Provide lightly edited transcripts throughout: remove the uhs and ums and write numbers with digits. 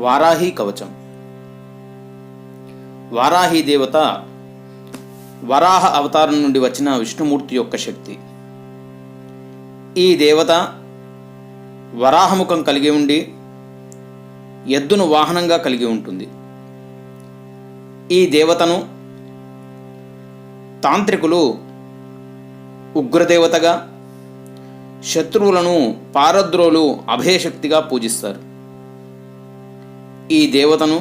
వారాహి కవచం. వారాహి దేవత వరాహ అవతారం నుండి వచ్చిన విష్ణుమూర్తి యొక్క శక్తి. ఈ దేవత వరాహముఖం కలిగి ఉండి ఎద్దును వాహనంగా కలిగి ఉంటుంది. ఈ దేవతను తాంత్రికులు ఉగ్రదేవతగా, శత్రువులను పారద్రోలు అభయశక్తిగా పూజిస్తారు. ఈ దేవతను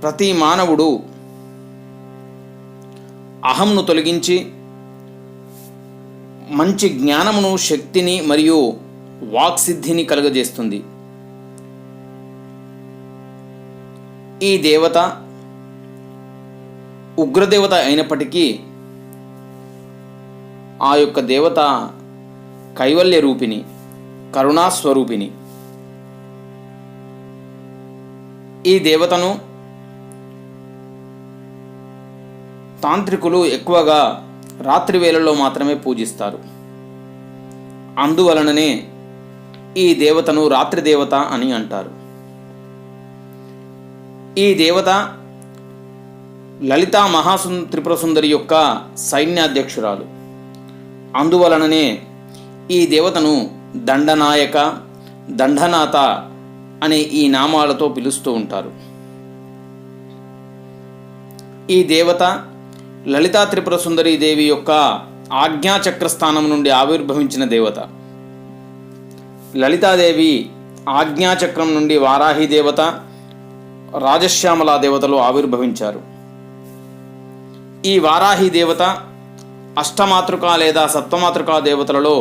ప్రతి మానవుడు అహంను తొలగించి మంచి జ్ఞానమును, శక్తిని మరియు వాక్సిద్ధిని కలుగజేస్తుంది. ఈ దేవత ఉగ్రదేవత అయినప్పటికీ ఆ యొక్క దేవత కైవల్య రూపిణి, కరుణాస్వరూపిణి. ఈ దేవతను తాంత్రికులు ఎక్కువగా రాత్రి వేళల్లో మాత్రమే పూజిస్తారు. అందువలననే ఈ దేవతను రాత్రి దేవత అని అంటారు. ఈ దేవత లలితా త్రిపుర సుందరి యొక్క సైన్యాధ్యక్షురాలు. అందువలననే ఈ దేవతను దండనాయక, దండనాథ అనే ఈ నామాలతో పిలుస్తూ ఉంటారు. ఈ దేవత లలితా త్రిపుర సుందరీ దేవి యొక్క ఆజ్ఞాచక్ర స్థానం నుండి ఆవిర్భవించిన దేవత. లలితాదేవి ఆజ్ఞాచక్రం నుండి వారాహి దేవత, రాజశ్యామలా దేవతలు ఆవిర్భవించారు. ఈ వారాహి దేవత అష్టమాతృక లేదా సప్తమాతృకా దేవతలలో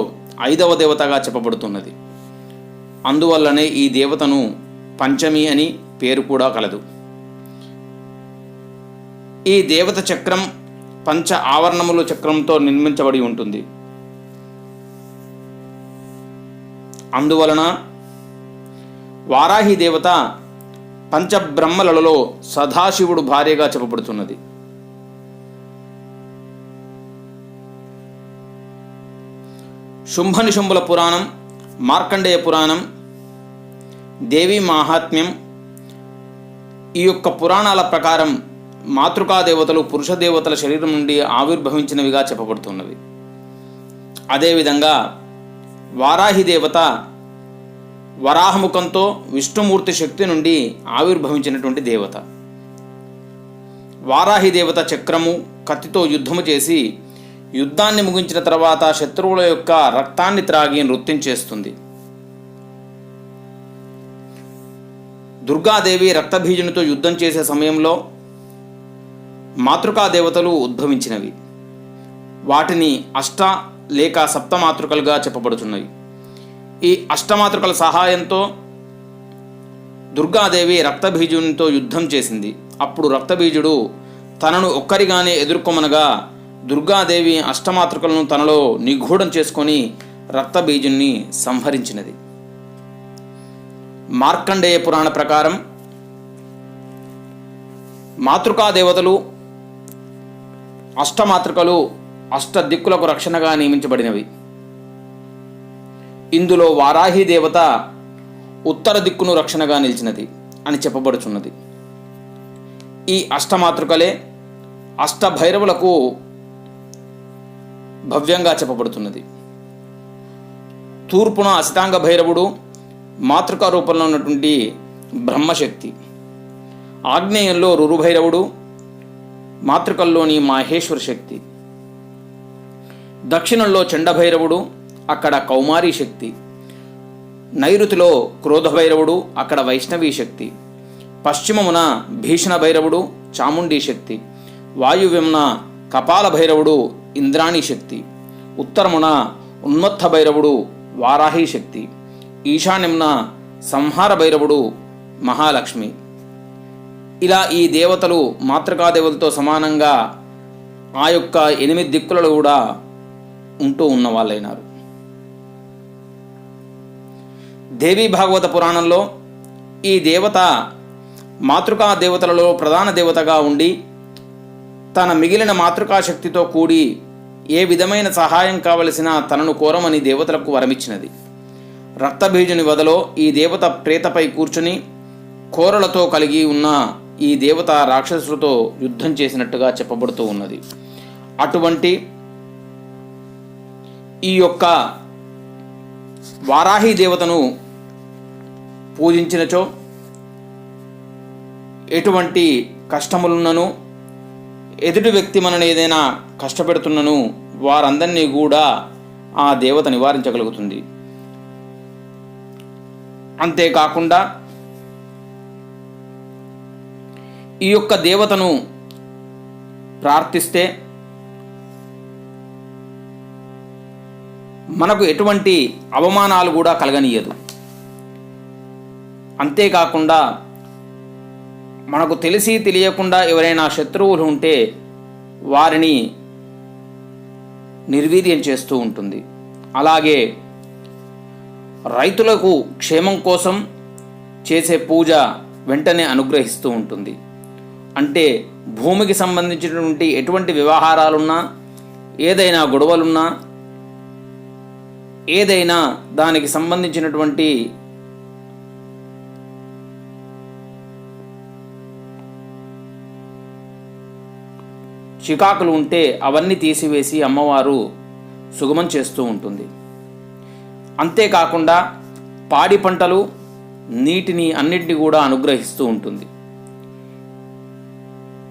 5వ దేవతగా చెప్పబడుతున్నది. అందువల్లనే ఈ దేవతను పంచమి అని పేరు కూడా కలదు. ఈ దేవత చక్రం పంచ ఆవరణముల చక్రంతో నిర్మించబడి ఉంటుంది. అందువలన వారాహి దేవత పంచబ్రహ్మలలో సదాశివుడు భార్యగా చెప్పబడుతున్నది. శుంభనిశుంభుల పురాణం, మార్కండేయ పురాణం, దేవీ మాహాత్మ్యం, ఈ యొక్క పురాణాల ప్రకారం మాతృకాదేవతలు పురుష దేవతల శరీరం నుండి ఆవిర్భవించినవిగా చెప్పబడుతున్నవి. అదేవిధంగా వారాహి దేవత వరాహముఖంతో విష్ణుమూర్తి శక్తి నుండి ఆవిర్భవించినటువంటి దేవత. వారాహి దేవత చక్రము, కత్తితో యుద్ధము చేసి యుద్ధాన్ని ముగించిన తర్వాత శత్రువుల యొక్క రక్తాన్ని త్రాగి నృత్యం చేస్తుంది. దుర్గాదేవి రక్తబీజునితో యుద్ధం చేసే సమయంలో మాతృకాదేవతలు ఉద్భవించినవి. వాటిని అష్ట లేక సప్తమాతృకలుగా చెప్పబడుతున్నవి. ఈ అష్టమాతృకల సహాయంతో దుర్గాదేవి రక్తబీజునితో యుద్ధం చేసింది. అప్పుడు రక్తబీజుడు తనను ఒక్కరిగానే ఎదుర్కొమనగా దుర్గాదేవి అష్టమాతృకలను తనలో నిగూఢం చేసుకొని రక్తబీజుని సంహరించినది. మార్కండేయ పురాణ ప్రకారం మాతృకాదేవతలు అష్టమాతృకలు అష్టదిక్కులకు రక్షణగా నియమించబడినవి. ఇందులో వారాహి దేవత ఉత్తర దిక్కును రక్షణగా నిలిచినది అని చెప్పబడుచున్నది. ఈ అష్టమాతృకలే అష్టభైరవులకు భవ్యంగా చెప్పబడుతున్నది. తూర్పున అసితాంగ భైరవుడు మాతృకా రూపంలో ఉన్నటువంటి బ్రహ్మశక్తి, ఆగ్నేయంలో రురుభైరవుడు మాతృకల్లోని మాహేశ్వర శక్తి, దక్షిణంలో చండభైరవుడు అక్కడ కౌమారీ శక్తి, నైరుతిలో క్రోధభైరవుడు అక్కడ వైష్ణవీ శక్తి, పశ్చిమమున భీషణ భైరవుడు చాముండీ శక్తి, వాయువ్యమున కపాల భైరవుడు ఇంద్రాణీ శక్తి, ఉత్తరమున ఉన్మత్త భైరవుడు వారాహి శక్తి, ఈశాన్యమున సంహార భైరవుడు మహాలక్ష్మి. ఇలా ఈ దేవతలు మాతృకాదేవతలతో సమానంగా ఆ యొక్క 8 దిక్కులలో కూడా ఉంటూ ఉన్న వాళ్ళైనారు. దేవీ భాగవత పురాణంలో ఈ దేవత మాతృకా దేవతలలో ప్రధాన దేవతగా ఉండి తన మిగిలిన మాతృకాశక్తితో కూడి ఏ విధమైన సహాయం కావలసినా తనను కోరమని దేవతలకు వరమిచ్చినది. రక్తబీజుని వదలో ఈ దేవత ప్రేతపై కూర్చుని కోరలతో కలిగి ఉన్న ఈ దేవత రాక్షసులతో యుద్ధం చేసినట్టుగా చెప్పబడుతూ ఉన్నది. అటువంటి ఈ యొక్క వారాహి దేవతను పూజించినచో ఎటువంటి కష్టములున్నను, ఎదుటి వ్యక్తి మనని ఏదైనా కష్టపెడుతున్నను వారందరినీ కూడా ఆ దేవత నివారించగలుగుతుంది. అంతేకాకుండా ఈ యొక్క దేవతను ప్రార్థిస్తే మనకు ఎటువంటి అవమానాలు కూడా కలగనీయదు. అంతేకాకుండా మనకు తెలిసి తెలియకుండా ఎవరైనా శత్రువులు ఉంటే వారిని నిర్వీర్యం చేస్తూ ఉంటుంది. అలాగే రైతులకు క్షేమం కోసం చేసే పూజ వెంటనే అనుగ్రహిస్తూ ఉంటుంది. అంటే భూమికి సంబంధించినటువంటి ఎటువంటి వ్యవహారాలున్నా, ఏదైనా గొడవలున్నా, ఏదైనా దానికి సంబంధించినటువంటి చికాకులు ఉంటే అవన్నీ తీసివేసి అమ్మవారు సుగమం చేస్తూ ఉంటుంది. అంతేకాకుండా పాడి పంటలు, నీటిని అన్నిటిని కూడా అనుగ్రహిస్తూ ఉంటుంది.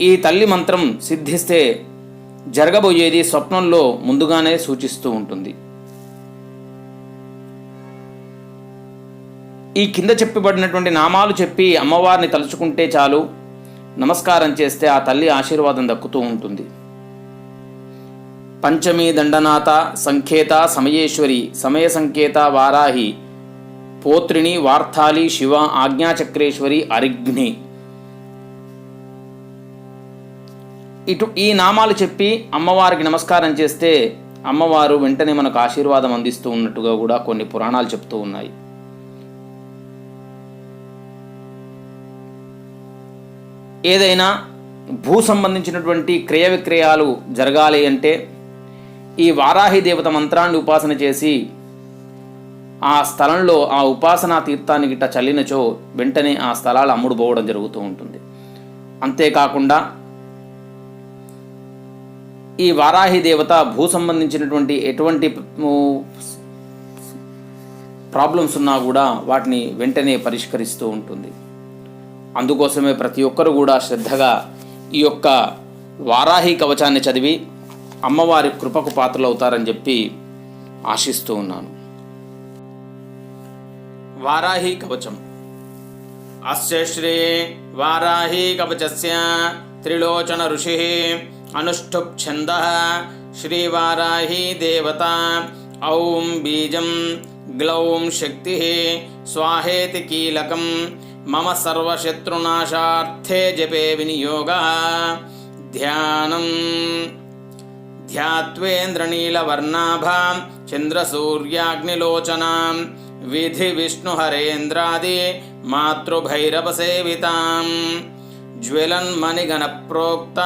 ఈ తల్లి మంత్రం సిద్ధిస్తే జరగబోయేది స్వప్నంలో ముందుగానే సూచిస్తూ ఉంటుంది. ఈ కింద చెప్పబడినటువంటి నామాలు చెప్పి అమ్మవారిని తలుచుకుంటే చాలు, నమస్కారం చేస్తే ఆ తల్లి ఆశీర్వాదం దక్కుతూ ఉంటుంది. పంచమి దండనాథ సంకేత సమయేశ్వరి, సమయ సంకేత వారాహి, పోత్రిణి వార్తాలి శివ, ఆజ్ఞాచక్రేశ్వరి, అరిగ్ని. ఈ నామాలు చెప్పి అమ్మవారికి నమస్కారం చేస్తే అమ్మవారు వెంటనే మనకు ఆశీర్వాదం అందిస్తూ ఉన్నట్టుగా కూడా కొన్ని పురాణాలు చెప్తూ ఉన్నాయి. ఏదైనా భూ సంబంధించినటువంటి క్రయ విక్రయాలు జరగాలి అంటే ఈ వారాహి దేవత మంత్రాన్ని ఉపాసన చేసి ఆ స్థలంలో ఆ ఉపాసనా తీర్థాన్ని గిట్ట చల్లినచో వెంటనే ఆ స్థలాలు అమ్ముడుపోవడం జరుగుతూ ఉంటుంది. అంతేకాకుండా ఈ వారాహి దేవత భూ సంబంధించినటువంటి ఎటువంటి ప్రాబ్లమ్స్ ఉన్నా కూడా వాటిని వెంటనే పరిష్కరిస్తూ ఉంటుంది. అందుకోసమే ప్రతి ఒక్కరు కూడా శ్రద్ధగా ఈ యొక్క వారాహి కవచాన్ని చదివి అమ్మవారి కృపకు పాత్రలు అవుతారని చెప్పి ఆశిస్తూ ఉన్నాను. వారాహి కవచం. అస్య శ్రీ వారాహి కవచస్య త్రిలోచన ఋషి అనుష్ఠుప్ ఛందః శ్రీ వారాహి దేవత ఔం బీజం గ్లౌం శక్తి స్వాహేతి కీలకం మమ సర్వశత్రునాశార్థే జపే వినియోగః. ధ్యానం ధ్యాత్వేంద్రనీలవర్ణాభాం చంద్రసూర్యాగ్నిలోచనాం విధి విష్ణుహరేంద్రాది మాతృభైరవసేవితాం జ్వలన్మణిగణ ప్రోక్త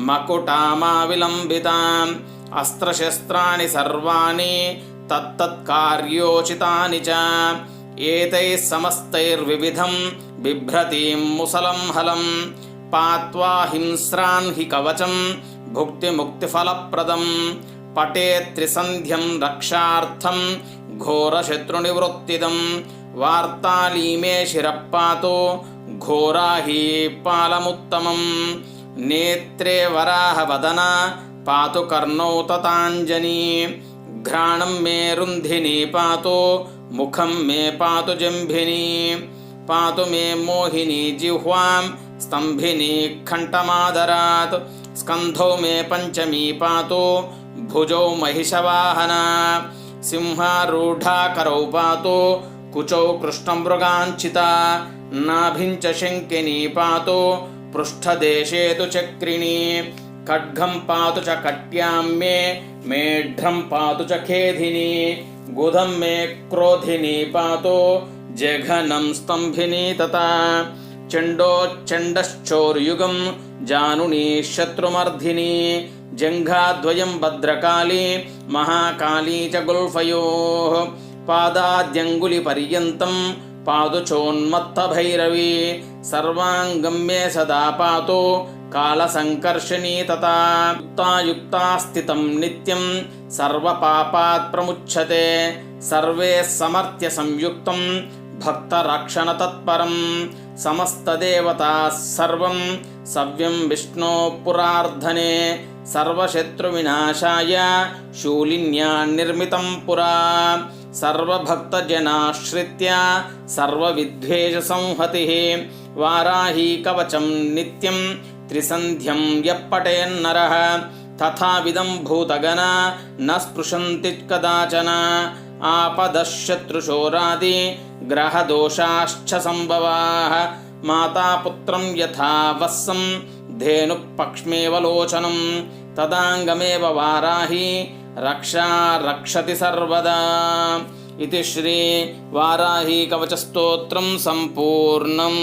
మకుటామావిలంబితాం అస్త్రశస్త్రాణి సర్వాణి తత్తత్కార్యోచితాని చ ఏతైః సమస్తైర్వివిధం బిభ్రతీం ముసలం హలం పాత్వా హింస్రాన్ హి కవచం భుక్తిముక్తిఫలప్రదం పఠేత్ త్రిసంధ్యం రక్షార్థం ఘోరశత్రునివృత్తిదం వార్తాలీమే శిరప్పాతో ఘోరాహి పాలముత్తమం నేత్రే వరాహవదన పాతు కర్ణౌ తతాంజనీ ఘ్రాణం మే రుంధినీ పాతో ముఖం మే పాతు జంభినీ పాతు మే మోహినీ జిహ్వాం స్తంభినీ కంఠమాదరాత్ స్కంధౌ మే పంచమీ పాతో భుజౌ మహిషవాహనా సింహారూఢాకరౌ పాతో కుచౌ కృష్ణమృగాంచితా నాభించ శంకినీ పాతో పృష్ఠదేశే తు చక్రిణీ ఖడ్గం పాతు చ కట్యాం మే మేఢ్రం పాతు చ ఖేధినీ గుధం మే క్రోధినీ పాతో జఘనం స్తంభినీ తథా చండశ్చోర్యుగం జానునీ శత్రుమర్ధినీ జంఘాద్వయం భద్రకాళీ మహాకాళీ చ గుల్ఫయోః పాదాద్యంగులిపర్యంతం పాదుచోన్మత్తభైరవి సర్వాంగం మే సదా పాతో కాళసంకర్షణీ తథా యుక్తా స్థితం నిత్యం సర్వపాపాత్ ప్రముచ్యతే సర్వే సమర్థ్య సంయుక్తం భక్తరక్షణ తత్పరం సమస్తదేవతా సర్వం సవ్యం విష్ణో పురార్ధనే సర్వశత్రువినాశాయ శూలిన్యా నిర్మితం పురా సర్వభక్తజనాశ్రిత్య సర్వవిద్వేష సంహతి వారాహీ కవచం నిత్యం త్రిసంధ్యం యప్పటేన్నరః తథావిదం భూతగణ న స్పృశంతి కదాచన ఆపదశత్రుశోరాది గ్రహదోషాశ్చ సంభవాః మాతాపుత్రం యథా వత్సం ధేనుపక్ష్మేవలోచనం తదాంగమేవ వారాహి రక్షా రక్షతి సర్వదా. ఇది శ్రీ వారాహీ కవచ స్తోత్రం సంపూర్ణం.